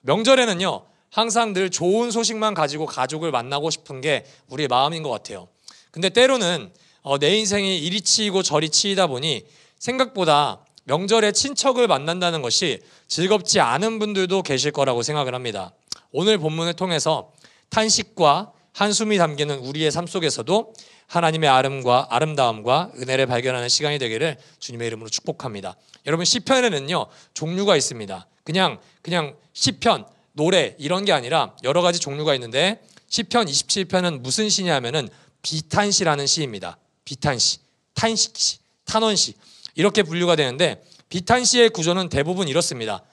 명절에는요, 항상 늘 좋은 소식만 가지고 가족을 만나고 싶은 게 우리의 마음인 것 같아요. 근데 때로는 내 인생이 이리 치이고 저리 치이다 보니 생각보다 명절에 친척을 만난다는 것이 즐겁지 않은 분들도 계실 거라고 생각을 합니다. 오늘 본문을 통해서 탄식과 한숨이 담기는 우리의 삶 속에서도 하나님의 아름다움과 은혜를 발견하는 시간이 되기를 주님의 이름으로 축복합니다. 여러분, 시편에는요 종류가 있습니다. 그냥 시편, 노래 이런 게 아니라 여러 가지 종류가 있는데, 시편 27편은 무슨 시냐면은 비탄시라는 시입니다. 비탄시, 탄식시, 탄원시 이렇게 분류가 되는데, 비탄시의 구조는 대부분 이렇습니다.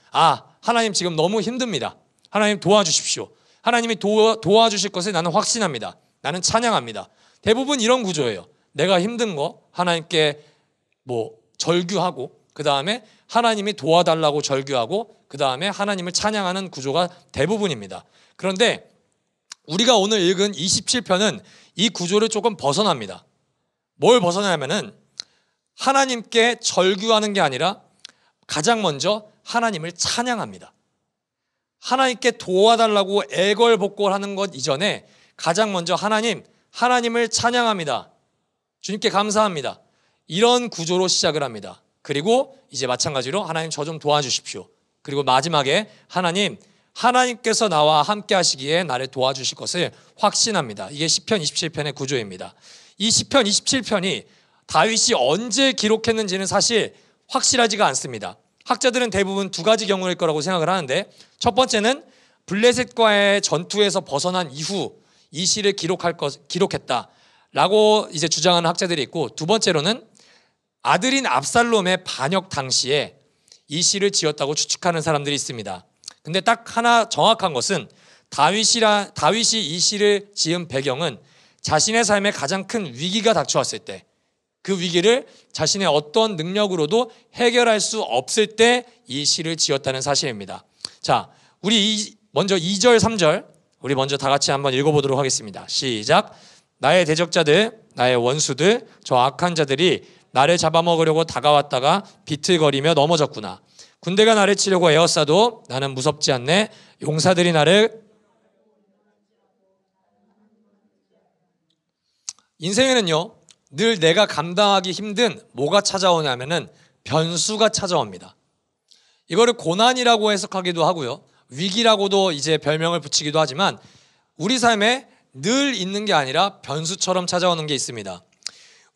하나님 지금 너무 힘듭니다. 하나님 도와주십시오. 하나님이 도와주실 것을 나는 확신합니다. 나는 찬양합니다. 대부분 이런 구조예요. 내가 힘든 거 하나님께 절규하고, 그 다음에 하나님이 도와달라고 절규하고, 그 다음에 하나님을 찬양하는 구조가 대부분입니다. 그런데 우리가 오늘 읽은 27편은 이 구조를 조금 벗어납니다. 뭘 벗어나냐면은 하나님께 절규하는 게 아니라 가장 먼저 하나님을 찬양합니다. 하나님께 도와달라고 애걸복걸하는 것 이전에 가장 먼저 하나님을 찬양합니다. 주님께 감사합니다. 이런 구조로 시작을 합니다. 그리고 이제 마찬가지로 하나님 저 좀 도와주십시오. 그리고 마지막에 하나님께서 나와 함께 하시기에 나를 도와주실 것을 확신합니다. 이게 시편 27편의 구조입니다. 이 시편 27편이 다윗이 언제 기록했는지는 사실 확실하지가 않습니다. 학자들은 대부분 두 가지 경우일 거라고 생각을 하는데, 첫 번째는 블레셋과의 전투에서 벗어난 이후 이 시를 기록했다라고 이제 주장하는 학자들이 있고, 두 번째로는 아들인 압살롬의 반역 당시에 이 시를 지었다고 추측하는 사람들이 있습니다. 근데 딱 하나 정확한 것은 다윗이 이 시를 지은 배경은 자신의 삶에 가장 큰 위기가 닥쳐왔을 때, 그 위기를 자신의 어떤 능력으로도 해결할 수 없을 때 이 시를 지었다는 사실입니다. 자, 우리 먼저 2절, 3절 우리 먼저 다 같이 한번 읽어보도록 하겠습니다. 시작. 나의 대적자들, 나의 원수들, 저 악한 자들이 나를 잡아먹으려고 다가왔다가 비틀거리며 넘어졌구나. 군대가 나를 치려고 에워싸도 나는 무섭지 않네. 용사들이 인생에는요 늘 내가 감당하기 힘든 뭐가 찾아오냐면은 변수가 찾아옵니다. 이거를 고난이라고 해석하기도 하고요, 위기라고도 이제 별명을 붙이기도 하지만 우리 삶에 늘 있는 게 아니라 변수처럼 찾아오는 게 있습니다.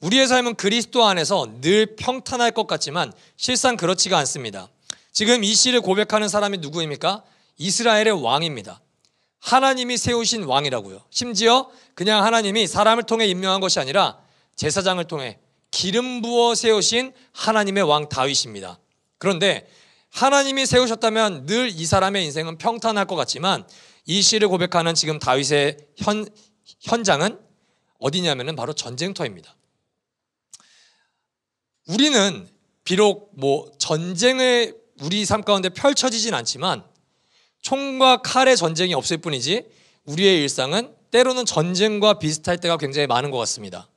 우리의 삶은 그리스도 안에서 늘 평탄할 것 같지만 실상 그렇지가 않습니다. 지금 이 시를 고백하는 사람이 누구입니까? 이스라엘의 왕입니다. 하나님이 세우신 왕이라고요. 심지어 그냥 하나님이 사람을 통해 임명한 것이 아니라 제사장을 통해 기름 부어 세우신 하나님의 왕 다윗입니다. 그런데 하나님이 세우셨다면 늘 이 사람의 인생은 평탄할 것 같지만 이 시를 고백하는 지금 다윗의 현장은 어디냐면은 바로 전쟁터입니다. 우리는 비록 전쟁을 우리 삶 가운데 펼쳐지진 않지만 총과 칼의 전쟁이 없을 뿐이지 우리의 일상은 때로는 전쟁과 비슷할 때가 굉장히 많은 것 같습니다.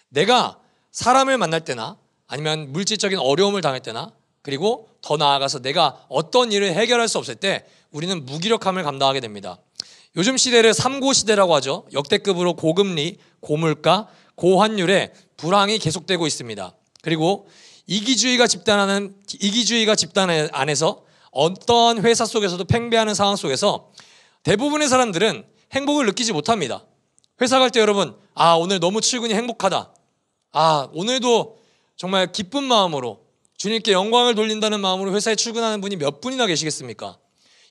내가 사람을 만날 때나 아니면 물질적인 어려움을 당할 때나, 그리고 더 나아가서 내가 어떤 일을 해결할 수 없을 때 우리는 무기력함을 감당하게 됩니다. 요즘 시대를 삼고시대라고 하죠. 역대급으로 고금리, 고물가, 고환율의 불황이 계속되고 있습니다. 그리고 이기주의가 집단 안에서 어떤 회사 속에서도 팽배하는 상황 속에서 대부분의 사람들은 행복을 느끼지 못합니다. 회사 갈 때 여러분, 오늘 너무 출근이 행복하다. 오늘도 정말 기쁜 마음으로 주님께 영광을 돌린다는 마음으로 회사에 출근하는 분이 몇 분이나 계시겠습니까?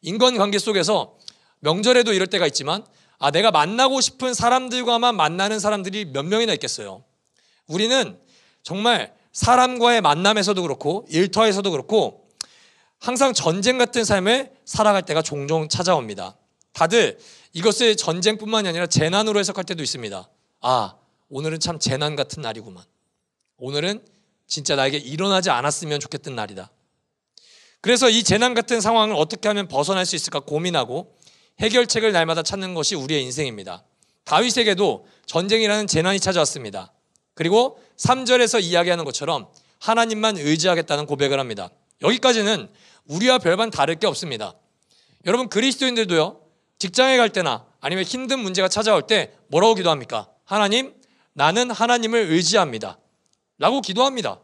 인간관계 속에서 명절에도 이럴 때가 있지만 내가 만나고 싶은 사람들과만 만나는 사람들이 몇 명이나 있겠어요. 우리는 정말 사람과의 만남에서도 그렇고 일터에서도 그렇고 항상 전쟁 같은 삶을 살아갈 때가 종종 찾아옵니다. 다들 이것을 전쟁뿐만이 아니라 재난으로 해석할 때도 있습니다. 오늘은 참 재난 같은 날이구만. 오늘은 진짜 나에게 일어나지 않았으면 좋겠던 날이다. 그래서 이 재난 같은 상황을 어떻게 하면 벗어날 수 있을까 고민하고 해결책을 날마다 찾는 것이 우리의 인생입니다. 다윗에게도 전쟁이라는 재난이 찾아왔습니다. 그리고 3절에서 이야기하는 것처럼 하나님만 의지하겠다는 고백을 합니다. 여기까지는 우리와 별반 다를 게 없습니다. 여러분 그리스도인들도요, 직장에 갈 때나 아니면 힘든 문제가 찾아올 때 뭐라고 기도합니까? 하나님, 나는 하나님을 의지합니다 라고 기도합니다.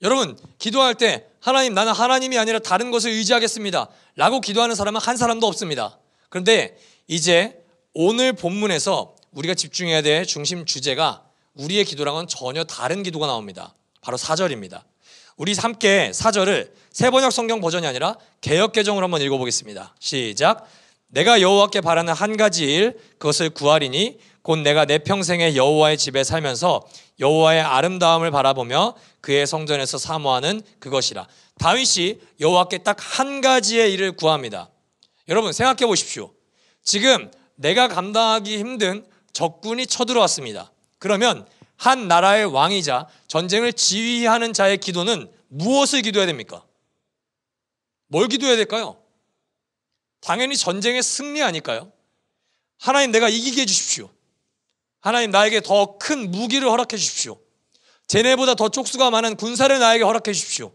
여러분 기도할 때 하나님, 나는 하나님이 아니라 다른 것을 의지하겠습니다 라고 기도하는 사람은 한 사람도 없습니다. 그런데 이제 오늘 본문에서 우리가 집중해야 될 중심 주제가 우리의 기도랑은 전혀 다른 기도가 나옵니다. 바로 4절입니다. 우리 함께 4절을 새번역 성경 버전이 아니라 개역개정으로 한번 읽어보겠습니다. 시작. 내가 여호와께 바라는 한 가지 일, 그것을 구하리니 곧 내가 내 평생에 여호와의 집에 살면서 여호와의 아름다움을 바라보며 그의 성전에서 사모하는 그것이라. 다윗이 여호와께 딱 한 가지의 일을 구합니다. 여러분 생각해 보십시오. 지금 내가 감당하기 힘든 적군이 쳐들어왔습니다. 그러면 한 나라의 왕이자 전쟁을 지휘하는 자의 기도는 무엇을 기도해야 됩니까? 뭘 기도해야 될까요? 당연히 전쟁의 승리 아닐까요? 하나님, 내가 이기게 해주십시오. 하나님, 나에게 더 큰 무기를 허락해 주십시오. 쟤네보다 더 족수가 많은 군사를 나에게 허락해 주십시오.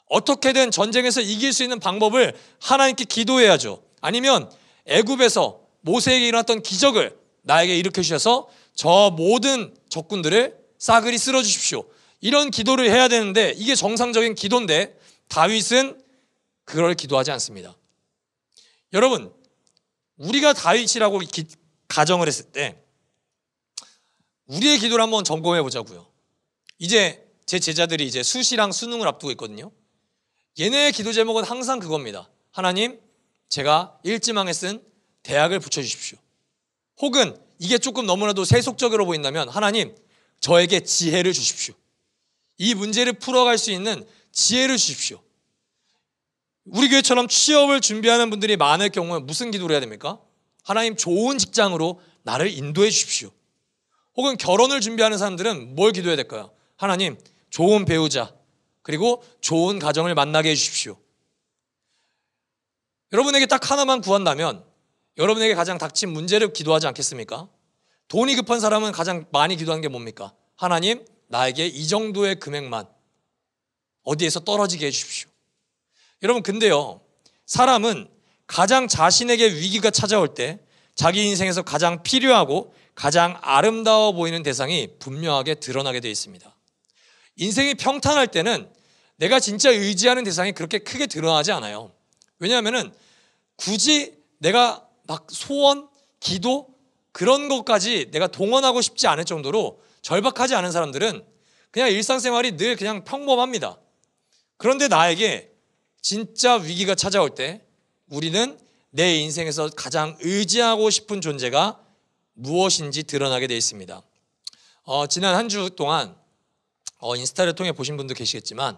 어떻게든 전쟁에서 이길 수 있는 방법을 하나님께 기도해야죠. 아니면 애굽에서 모세에게 일어났던 기적을 나에게 일으켜 주셔서 저 모든 적군들을 싸그리 쓸어 주십시오. 이런 기도를 해야 되는데 이게 정상적인 기도인데 다윗은 그걸 기도하지 않습니다. 여러분, 우리가 다윗이라고 가정을 했을 때 우리의 기도를 한번 점검해 보자고요. 이제 제 제자들이 이제 수시랑 수능을 앞두고 있거든요. 얘네의 기도 제목은 항상 그겁니다. 하나님, 제가 일지망에 쓴 대학을 붙여주십시오. 혹은 이게 조금 너무나도 세속적으로 보인다면 하나님, 저에게 지혜를 주십시오. 이 문제를 풀어갈 수 있는 지혜를 주십시오. 우리 교회처럼 취업을 준비하는 분들이 많을 경우에 무슨 기도를 해야 됩니까? 하나님, 좋은 직장으로 나를 인도해 주십시오. 혹은 결혼을 준비하는 사람들은 뭘 기도해야 될까요? 하나님, 좋은 배우자 그리고 좋은 가정을 만나게 해주십시오. 여러분에게 딱 하나만 구한다면 여러분에게 가장 닥친 문제를 기도하지 않겠습니까? 돈이 급한 사람은 가장 많이 기도하는 게 뭡니까? 하나님, 나에게 이 정도의 금액만 어디에서 떨어지게 해주십시오. 여러분, 근데요, 사람은 가장 자신에게 위기가 찾아올 때 자기 인생에서 가장 필요하고 가장 아름다워 보이는 대상이 분명하게 드러나게 되어 있습니다. 인생이 평탄할 때는 내가 진짜 의지하는 대상이 그렇게 크게 드러나지 않아요. 왜냐하면 굳이 내가 막 소원, 기도 그런 것까지 내가 동원하고 싶지 않을 정도로 절박하지 않은 사람들은 그냥 일상생활이 늘 그냥 평범합니다. 그런데 나에게 진짜 위기가 찾아올 때 우리는 내 인생에서 가장 의지하고 싶은 존재가 무엇인지 드러나게 되어 있습니다. 지난 한 주 동안 인스타를 통해 보신 분도 계시겠지만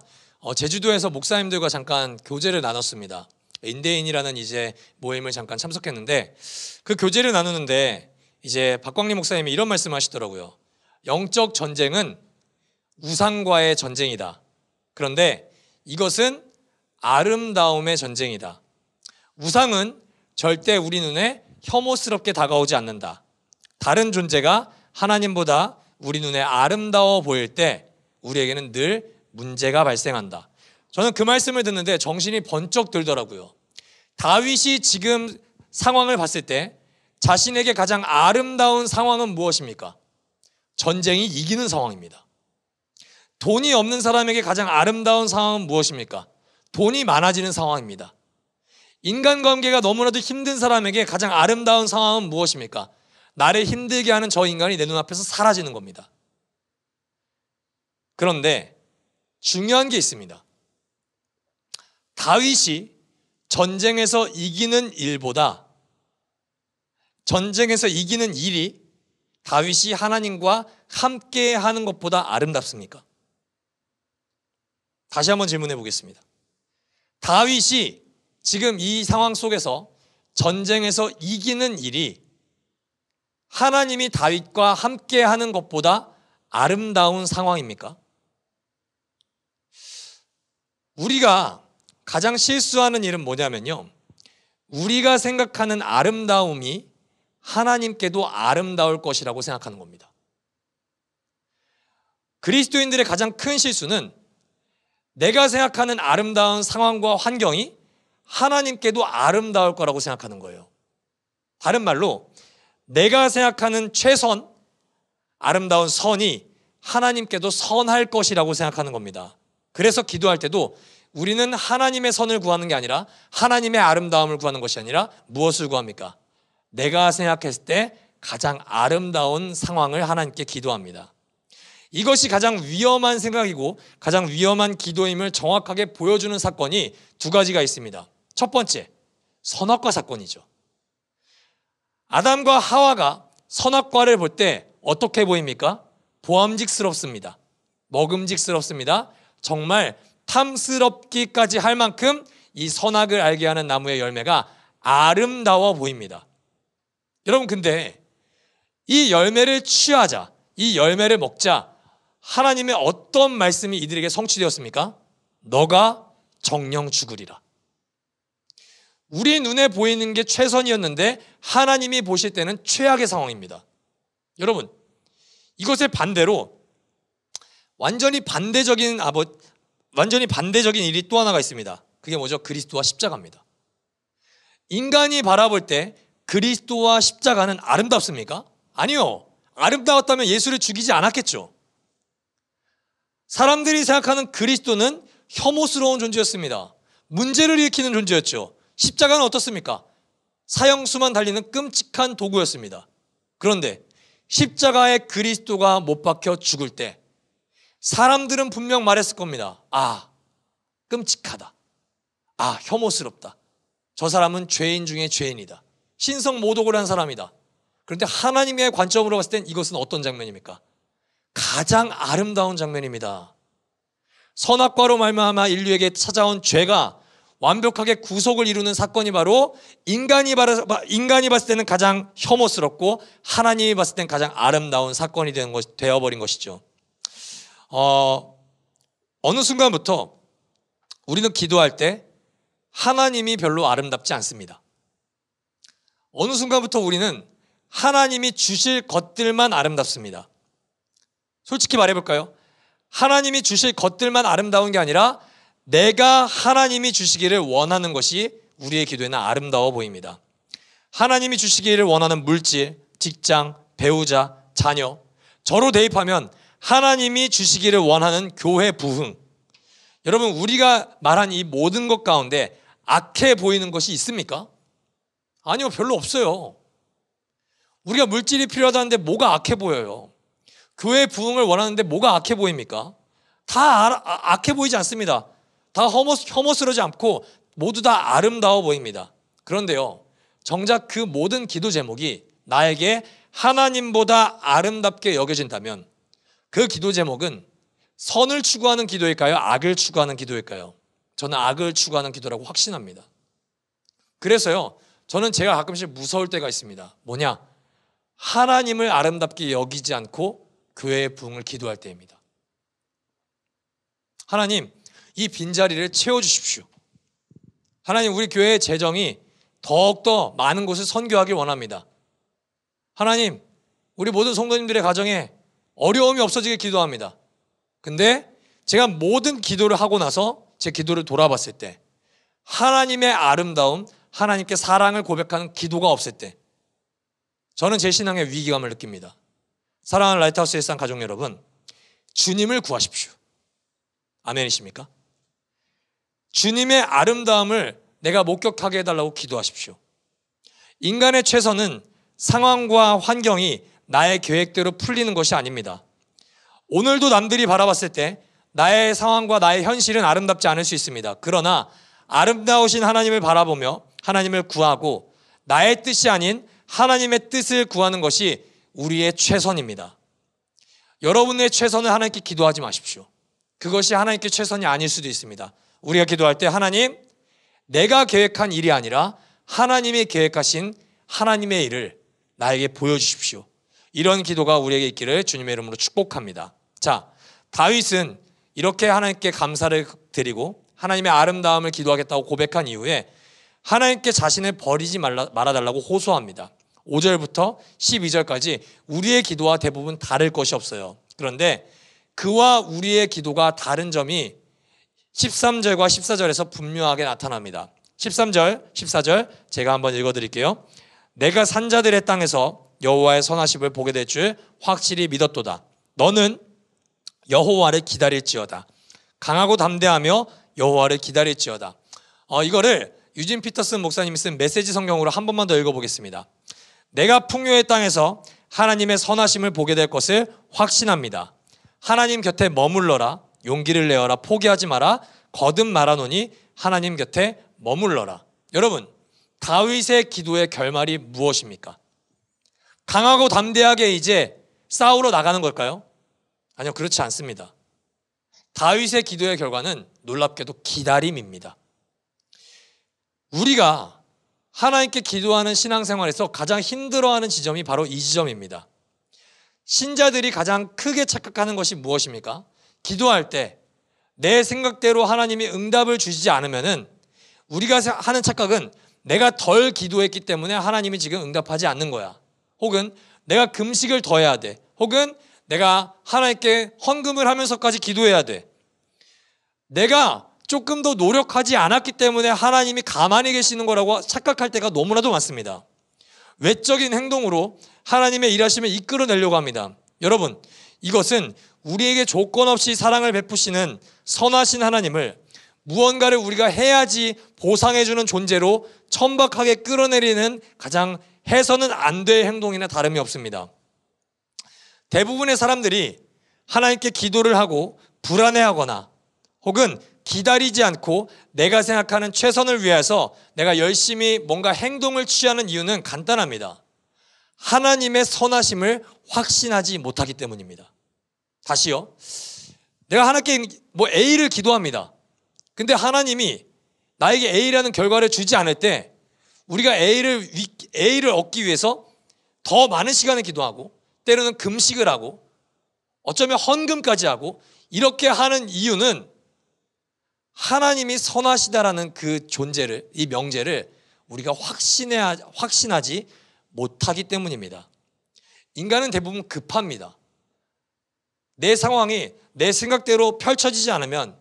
제주도에서 목사님들과 잠깐 교제를 나눴습니다. 인대인이라는 이제 모임을 잠깐 참석했는데 그 교제를 나누는데 이제 박광리 목사님이 이런 말씀을 하시더라고요. 영적 전쟁은 우상과의 전쟁이다. 그런데 이것은 아름다움의 전쟁이다. 우상은 절대 우리 눈에 혐오스럽게 다가오지 않는다. 다른 존재가 하나님보다 우리 눈에 아름다워 보일 때 우리에게는 늘 문제가 발생한다. 저는 그 말씀을 듣는데 정신이 번쩍 들더라고요. 다윗이 지금 상황을 봤을 때 자신에게 가장 아름다운 상황은 무엇입니까? 전쟁이 이기는 상황입니다. 돈이 없는 사람에게 가장 아름다운 상황은 무엇입니까? 돈이 많아지는 상황입니다. 인간관계가 너무나도 힘든 사람에게 가장 아름다운 상황은 무엇입니까? 나를 힘들게 하는 저 인간이 내 눈앞에서 사라지는 겁니다. 그런데 중요한 게 있습니다. 다윗이 전쟁에서 이기는 일보다 전쟁에서 이기는 일이 다윗이 하나님과 함께 하는 것보다 아름답습니까? 다시 한번 질문해 보겠습니다. 다윗이 지금 이 상황 속에서 전쟁에서 이기는 일이 하나님이 다윗과 함께 하는 것보다 아름다운 상황입니까? 우리가 가장 실수하는 일은 뭐냐면요, 우리가 생각하는 아름다움이 하나님께도 아름다울 것이라고 생각하는 겁니다. 그리스도인들의 가장 큰 실수는 내가 생각하는 아름다운 상황과 환경이 하나님께도 아름다울 거라고 생각하는 거예요. 다른 말로 내가 생각하는 최선, 아름다운 선이 하나님께도 선할 것이라고 생각하는 겁니다. 그래서 기도할 때도 우리는 하나님의 선을 구하는 게 아니라 하나님의 아름다움을 구하는 것이 아니라 무엇을 구합니까? 내가 생각했을 때 가장 아름다운 상황을 하나님께 기도합니다. 이것이 가장 위험한 생각이고 가장 위험한 기도임을 정확하게 보여주는 사건이 두 가지가 있습니다. 첫 번째, 선악과 사건이죠. 아담과 하와가 선악과를 볼 때 어떻게 보입니까? 보암직스럽습니다. 먹음직스럽습니다. 정말 탐스럽기까지 할 만큼 이 선악을 알게 하는 나무의 열매가 아름다워 보입니다. 여러분, 근데 이 열매를 취하자, 이 열매를 먹자 하나님의 어떤 말씀이 이들에게 성취되었습니까? 너가 정령 죽으리라. 우리 눈에 보이는 게 최선이었는데 하나님이 보실 때는 최악의 상황입니다. 여러분, 이것의 반대로 완전히 반대적인 일이 또 하나가 있습니다. 그게 뭐죠? 그리스도와 십자가입니다. 인간이 바라볼 때 그리스도와 십자가는 아름답습니까? 아니요. 아름다웠다면 예수를 죽이지 않았겠죠. 사람들이 생각하는 그리스도는 혐오스러운 존재였습니다. 문제를 일으키는 존재였죠. 십자가는 어떻습니까? 사형수만 달리는 끔찍한 도구였습니다. 그런데 십자가에 그리스도가 못 박혀 죽을 때 사람들은 분명 말했을 겁니다. 아, 끔찍하다. 아, 혐오스럽다. 저 사람은 죄인 중에 죄인이다. 신성모독을 한 사람이다. 그런데 하나님의 관점으로 봤을 땐 이것은 어떤 장면입니까? 가장 아름다운 장면입니다. 선악과로 말미암아 인류에게 찾아온 죄가 완벽하게 구속을 이루는 사건이 바로 인간이 봤을 때는 가장 혐오스럽고 하나님이 봤을 때는 가장 아름다운 사건이 되어버린 것이죠. 어느 순간부터 우리는 기도할 때 하나님이 별로 아름답지 않습니다. 어느 순간부터 우리는 하나님이 주실 것들만 아름답습니다. 솔직히 말해볼까요? 하나님이 주실 것들만 아름다운 게 아니라 내가 하나님이 주시기를 원하는 것이 우리의 기도에는 아름다워 보입니다. 하나님이 주시기를 원하는 물질, 직장, 배우자, 자녀, 저로 대입하면 하나님이 주시기를 원하는 교회 부흥. 여러분, 우리가 말한 이 모든 것 가운데 악해 보이는 것이 있습니까? 아니요, 별로 없어요. 우리가 물질이 필요하다는데 뭐가 악해 보여요? 교회 부흥을 원하는데 뭐가 악해 보입니까? 다 악해 보이지 않습니다. 다 혐오스러지 않고 모두 다 아름다워 보입니다. 그런데요, 정작 그 모든 기도 제목이 나에게 하나님보다 아름답게 여겨진다면 그 기도 제목은 선을 추구하는 기도일까요? 악을 추구하는 기도일까요? 저는 악을 추구하는 기도라고 확신합니다. 그래서요, 저는 제가 가끔씩 무서울 때가 있습니다. 뭐냐? 하나님을 아름답게 여기지 않고 교회의 부흥을 기도할 때입니다. 하나님, 이 빈자리를 채워주십시오. 하나님, 우리 교회의 재정이 더욱더 많은 곳을 선교하길 원합니다. 하나님, 우리 모든 성도님들의 가정에 어려움이 없어지길 기도합니다. 근데 제가 모든 기도를 하고 나서 제 기도를 돌아봤을 때 하나님의 아름다움, 하나님께 사랑을 고백하는 기도가 없을 때 저는 제 신앙의 위기감을 느낍니다. 사랑하는 라이트하우스 일상 가족 여러분, 주님을 구하십시오. 아멘이십니까? 주님의 아름다움을 내가 목격하게 해달라고 기도하십시오. 인간의 최선은 상황과 환경이 나의 계획대로 풀리는 것이 아닙니다. 오늘도 남들이 바라봤을 때 나의 상황과 나의 현실은 아름답지 않을 수 있습니다. 그러나 아름다우신 하나님을 바라보며 하나님을 구하고 나의 뜻이 아닌 하나님의 뜻을 구하는 것이 우리의 최선입니다. 여러분의 최선을 하나님께 기도하지 마십시오. 그것이 하나님께 최선이 아닐 수도 있습니다. 우리가 기도할 때 하나님, 내가 계획한 일이 아니라 하나님이 계획하신 하나님의 일을 나에게 보여주십시오. 이런 기도가 우리에게 있기를 주님의 이름으로 축복합니다. 자, 다윗은 이렇게 하나님께 감사를 드리고 하나님의 아름다움을 기도하겠다고 고백한 이후에 하나님께 자신을 버리지 말아달라고 호소합니다. 5절부터 12절까지 우리의 기도와 대부분 다를 것이 없어요. 그런데 그와 우리의 기도가 다른 점이 13절과 14절에서 분명하게 나타납니다. 13절, 14절 제가 한번 읽어드릴게요. 내가 산자들의 땅에서 여호와의 선하심을 보게 될 줄 확실히 믿었도다. 너는 여호와를 기다릴지어다. 강하고 담대하며 여호와를 기다릴지어다. 이거를 유진 피터슨 목사님이 쓴 메시지 성경으로 한 번만 더 읽어보겠습니다. 내가 풍요의 땅에서 하나님의 선하심을 보게 될 것을 확신합니다. 하나님 곁에 머물러라. 용기를 내어라. 포기하지 마라. 거듭 말하노니 하나님 곁에 머물러라. 여러분, 다윗의 기도의 결말이 무엇입니까? 강하고 담대하게 이제 싸우러 나가는 걸까요? 아니요, 그렇지 않습니다. 다윗의 기도의 결과는 놀랍게도 기다림입니다. 우리가 하나님께 기도하는 신앙생활에서 가장 힘들어하는 지점이 바로 이 지점입니다. 신자들이 가장 크게 착각하는 것이 무엇입니까? 기도할 때 내 생각대로 하나님이 응답을 주시지 않으면은 우리가 하는 착각은 내가 덜 기도했기 때문에 하나님이 지금 응답하지 않는 거야. 혹은 내가 금식을 더 해야 돼. 혹은 내가 하나님께 헌금을 하면서까지 기도해야 돼. 내가 조금 더 노력하지 않았기 때문에 하나님이 가만히 계시는 거라고 착각할 때가 너무나도 많습니다. 외적인 행동으로 하나님의 일하심을 이끌어내려고 합니다. 여러분, 이것은 우리에게 조건 없이 사랑을 베푸시는 선하신 하나님을 무언가를 우리가 해야지 보상해주는 존재로 천박하게 끌어내리는 가장 해서는 안 될 행동이나 다름이 없습니다. 대부분의 사람들이 하나님께 기도를 하고 불안해하거나 혹은 기다리지 않고 내가 생각하는 최선을 위해서 내가 열심히 뭔가 행동을 취하는 이유는 간단합니다. 하나님의 선하심을 확신하지 못하기 때문입니다. 다시요. 내가 하나님께 A를 기도합니다. 근데 하나님이 나에게 A라는 결과를 주지 않을 때 우리가 A를 얻기 위해서 더 많은 시간을 기도하고 때로는 금식을 하고 어쩌면 헌금까지 하고 이렇게 하는 이유는 하나님이 선하시다라는 그 존재를, 이 명제를 우리가 확신하지 못하기 때문입니다. 인간은 대부분 급합니다. 내 상황이 내 생각대로 펼쳐지지 않으면,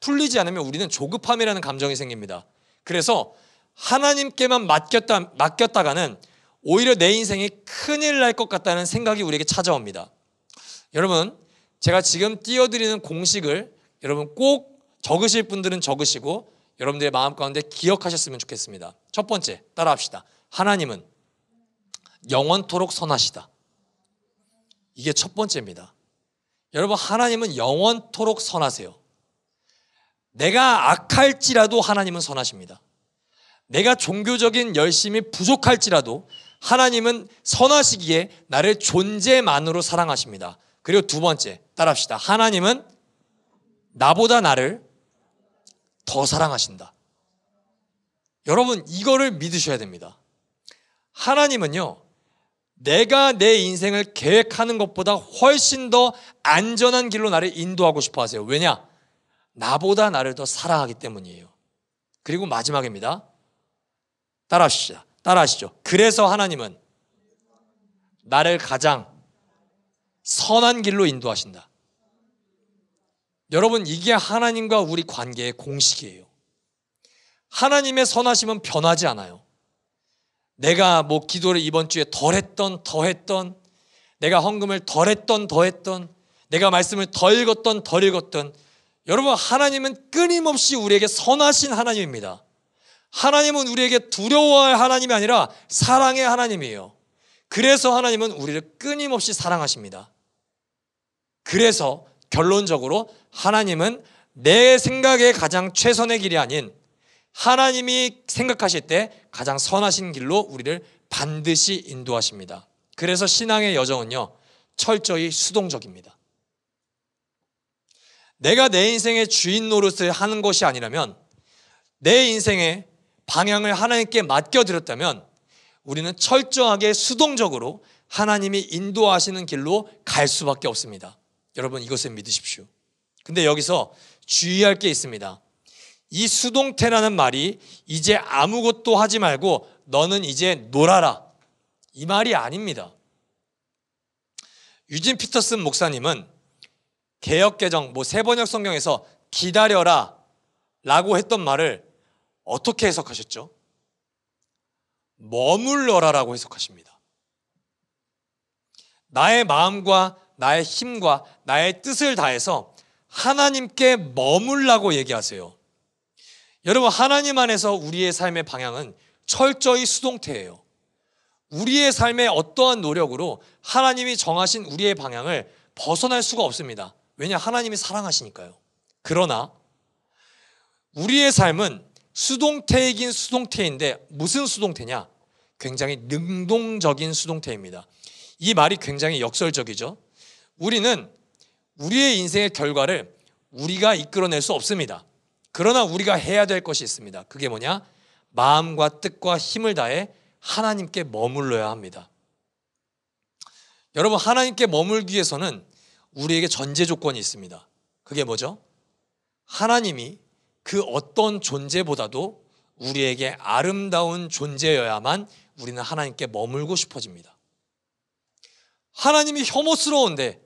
풀리지 않으면 우리는 조급함이라는 감정이 생깁니다. 그래서 하나님께만 맡겼다가는 오히려 내 인생이 큰일 날 것 같다는 생각이 우리에게 찾아옵니다. 여러분, 제가 지금 띄워드리는 공식을 여러분 꼭 적으실 분들은 적으시고 여러분들의 마음 가운데 기억하셨으면 좋겠습니다. 첫 번째, 따라합시다. 하나님은 영원토록 선하시다. 이게 첫 번째입니다. 여러분, 하나님은 영원토록 선하세요. 내가 악할지라도 하나님은 선하십니다. 내가 종교적인 열심이 부족할지라도 하나님은 선하시기에 나를 존재만으로 사랑하십니다. 그리고 두 번째, 따라합시다. 하나님은 나보다 나를 더 사랑하신다. 여러분, 이거를 믿으셔야 됩니다. 하나님은요, 내가 내 인생을 계획하는 것보다 훨씬 더 안전한 길로 나를 인도하고 싶어 하세요. 왜냐? 나보다 나를 더 사랑하기 때문이에요. 그리고 마지막입니다. 따라하시죠. 그래서 하나님은 나를 가장 선한 길로 인도하신다. 여러분, 이게 하나님과 우리 관계의 공식이에요. 하나님의 선하심은 변하지 않아요. 내가 기도를 이번 주에 더 했던, 내가 헌금을 더 했던, 내가 말씀을 더 읽었던, 여러분, 하나님은 끊임없이 우리에게 선하신 하나님입니다. 하나님은 우리에게 두려워할 하나님이 아니라 사랑의 하나님이에요. 그래서 하나님은 우리를 끊임없이 사랑하십니다. 그래서 결론적으로 하나님은 내 생각에 가장 최선의 길이 아닌 하나님이 생각하실 때 가장 선하신 길로 우리를 반드시 인도하십니다. 그래서 신앙의 여정은요, 철저히 수동적입니다. 내가 내 인생의 주인 노릇을 하는 것이 아니라면, 내 인생의 방향을 하나님께 맡겨드렸다면 우리는 철저하게 수동적으로 하나님이 인도하시는 길로 갈 수밖에 없습니다. 여러분, 이것을 믿으십시오. 근데 여기서 주의할 게 있습니다. 이 수동태라는 말이 이제 아무것도 하지 말고 너는 이제 놀아라, 이 말이 아닙니다. 유진 피터슨 목사님은 개역개정 새 번역 성경에서 기다려라 라고 했던 말을 어떻게 해석하셨죠? 머물러라라고 해석하십니다. 나의 마음과 나의 힘과 나의 뜻을 다해서 하나님께 머물라고 얘기하세요. 여러분, 하나님 안에서 우리의 삶의 방향은 철저히 수동태예요. 우리의 삶의 어떠한 노력으로 하나님이 정하신 우리의 방향을 벗어날 수가 없습니다. 왜냐? 하나님이 사랑하시니까요. 그러나 우리의 삶은 수동태이긴 수동태인데 무슨 수동태냐? 굉장히 능동적인 수동태입니다. 이 말이 굉장히 역설적이죠. 우리는 우리의 인생의 결과를 우리가 이끌어낼 수 없습니다. 그러나 우리가 해야 될 것이 있습니다. 그게 뭐냐? 마음과 뜻과 힘을 다해 하나님께 머물러야 합니다. 여러분, 하나님께 머물기 위해서는 우리에게 전제 조건이 있습니다. 그게 뭐죠? 하나님이 그 어떤 존재보다도 우리에게 아름다운 존재여야만 우리는 하나님께 머물고 싶어집니다. 하나님이 혐오스러운데,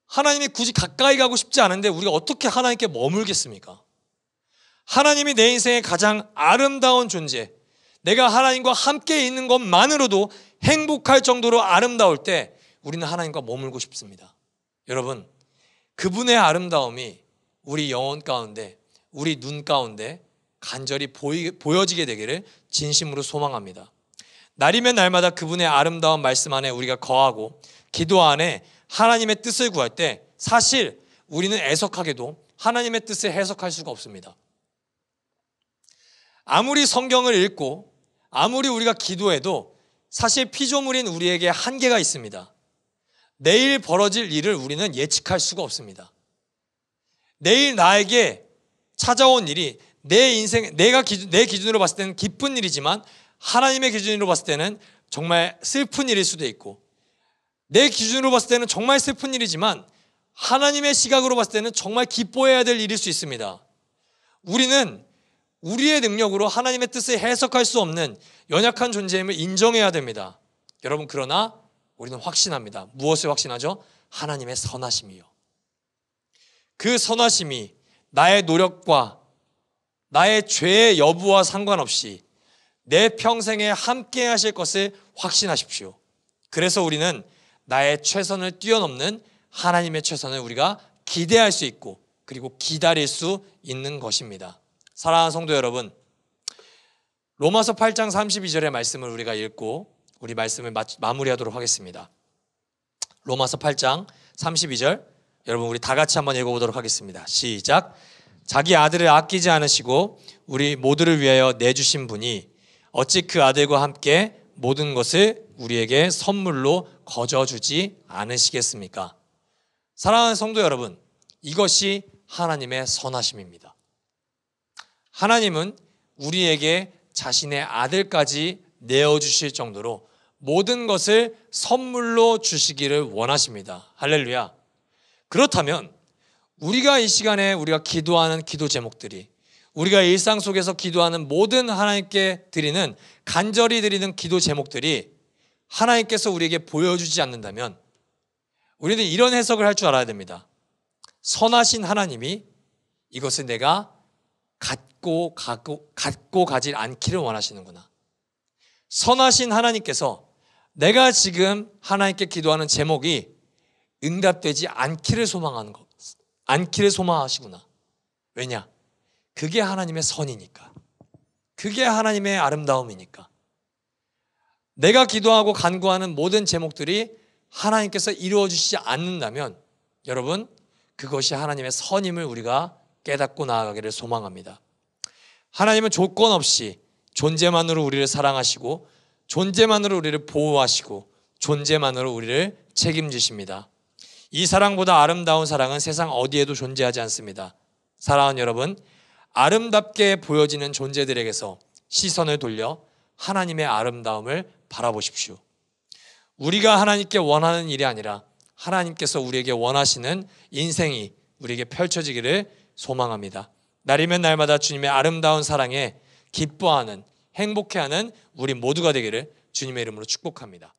하나님이 굳이 가까이 가고 싶지 않은데 우리가 어떻게 하나님께 머물겠습니까? 하나님이 내 인생의 가장 아름다운 존재, 내가 하나님과 함께 있는 것만으로도 행복할 정도로 아름다울 때 우리는 하나님과 머물고 싶습니다. 여러분, 그분의 아름다움이 우리 영혼 가운데, 우리 눈 가운데 간절히 보여지게 되기를 진심으로 소망합니다. 날이면 날마다 그분의 아름다운 말씀 안에 우리가 거하고 기도 안에 하나님의 뜻을 구할 때 사실 우리는 애석하게도 하나님의 뜻을 해석할 수가 없습니다. 아무리 성경을 읽고 아무리 우리가 기도해도 사실 피조물인 우리에게 한계가 있습니다. 내일 벌어질 일을 우리는 예측할 수가 없습니다. 내일 나에게 찾아온 일이 내 인생, 내 기준으로 봤을 때는 기쁜 일이지만 하나님의 기준으로 봤을 때는 정말 슬픈 일일 수도 있고, 내 기준으로 봤을 때는 정말 슬픈 일이지만 하나님의 시각으로 봤을 때는 정말 기뻐해야 될 일일 수 있습니다. 우리는 우리의 능력으로 하나님의 뜻을 해석할 수 없는 연약한 존재임을 인정해야 됩니다. 여러분, 그러나 우리는 확신합니다. 무엇을 확신하죠? 하나님의 선하심이요. 그 선하심이 나의 노력과 나의 죄의 여부와 상관없이 내 평생에 함께 하실 것을 확신하십시오. 그래서 우리는 나의 최선을 뛰어넘는 하나님의 최선을 우리가 기대할 수 있고 그리고 기다릴 수 있는 것입니다. 사랑하는 성도 여러분, 로마서 8장 32절의 말씀을 우리가 읽고 우리 말씀을 마무리하도록 하겠습니다. 로마서 8장 32절, 여러분 우리 다 같이 한번 읽어보도록 하겠습니다. 시작. 자기 아들을 아끼지 않으시고 우리 모두를 위하여 내주신 분이 어찌 그 아들과 함께 모든 것을 우리에게 선물로 거저주지 않으시겠습니까? 사랑하는 성도 여러분, 이것이 하나님의 선하심입니다. 하나님은 우리에게 자신의 아들까지 내어주실 정도로 모든 것을 선물로 주시기를 원하십니다. 할렐루야. 그렇다면 우리가 이 시간에 우리가 기도하는 기도 제목들이, 우리가 일상 속에서 기도하는 모든 하나님께 드리는, 간절히 드리는 기도 제목들이 하나님께서 우리에게 보여주지 않는다면 우리는 이런 해석을 할 줄 알아야 됩니다. 선하신 하나님이 이것을 내가 갖고 가질 않기를 원하시는구나. 선하신 하나님께서 내가 지금 하나님께 기도하는 제목이 응답되지 않기를 소망하시구나. 왜냐? 그게 하나님의 선이니까. 그게 하나님의 아름다움이니까. 내가 기도하고 간구하는 모든 제목들이 하나님께서 이루어주시지 않는다면 여러분, 그것이 하나님의 선임을 우리가 깨닫고 나아가기를 소망합니다. 하나님은 조건 없이 존재만으로 우리를 사랑하시고 존재만으로 우리를 보호하시고 존재만으로 우리를 책임지십니다. 이 사랑보다 아름다운 사랑은 세상 어디에도 존재하지 않습니다. 사랑하는 여러분, 아름답게 보여지는 존재들에게서 시선을 돌려 하나님의 아름다움을 바라보십시오. 우리가 하나님께 원하는 일이 아니라 하나님께서 우리에게 원하시는 인생이 우리에게 펼쳐지기를 소망합니다. 날이면 날마다 주님의 아름다운 사랑에 기뻐하는, 행복해하는 우리 모두가 되기를 주님의 이름으로 축복합니다.